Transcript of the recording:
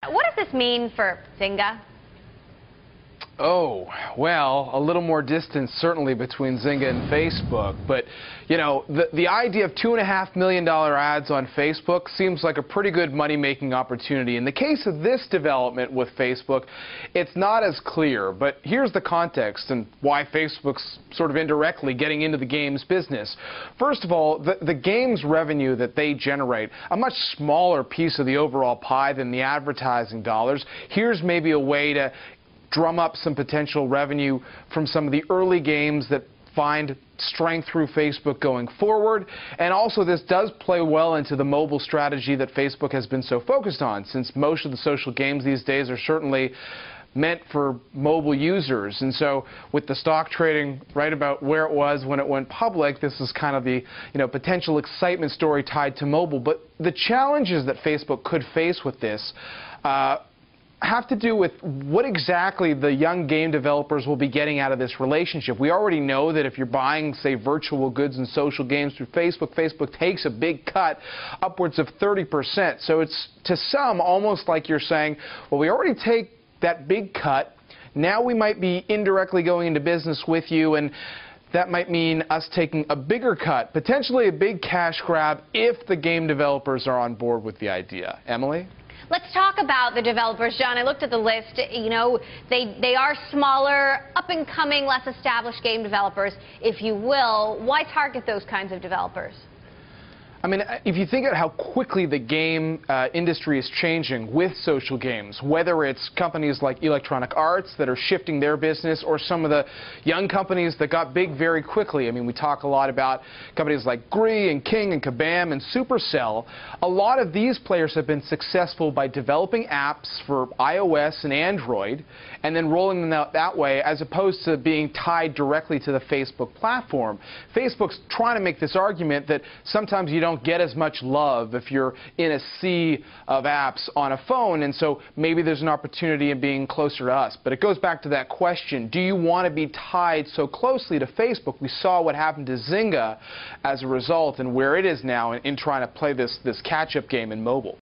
What does this mean for Zynga? Oh, well, a little more distance certainly between Zynga and Facebook. But, you know, the idea of $2.5 million ads on Facebook seems like a pretty good money-making opportunity. In the case of this development with Facebook, it's not as clear. But here's the context and why Facebook's sort of indirectly getting into the games business. First of all, the games revenue that they generate, a much smaller piece of the overall pie than the advertising dollars. Here's maybe a way to drum up some potential revenue from some of the early games that find strength through Facebook going forward. And also this does play well into the mobile strategy that Facebook has been so focused on, since most of the social games these days are certainly meant for mobile users. And so with the stock trading right about where it was when it went public, this is kind of the potential excitement story tied to mobile. But the challenges that Facebook could face with this have to do with what exactly the young game developers will be getting out of this relationship. We already know that if you're buying, say, virtual goods and social games through Facebook, Facebook takes a big cut, upwards of 30%. So it's, to some, almost like you're saying, well, we already take that big cut. Now we might be indirectly going into business with you, and that might mean us taking a bigger cut, potentially a big cash grab, if the game developers are on board with the idea. Emily? Let's talk about the developers, John. I looked at the list. You know, they are smaller, up-and-coming, less established game developers, if you will. Why target those kinds of developers? I mean, if you think of how quickly the game industry is changing with social games, whether it's companies like Electronic Arts that are shifting their business, or some of the young companies that got big very quickly. I mean, we talk a lot about companies like Gree and King and Kabam and Supercell. A lot of these players have been successful by developing apps for iOS and Android and then rolling them out that way, as opposed to being tied directly to the Facebook platform. Facebook's trying to make this argument that sometimes you don't get as much love if you're in a sea of apps on a phone, and so maybe there's an opportunity in being closer to us. But it goes back to that question, do you want to be tied so closely to Facebook? We saw what happened to Zynga as a result and where it is now in trying to play this catch-up game in mobile.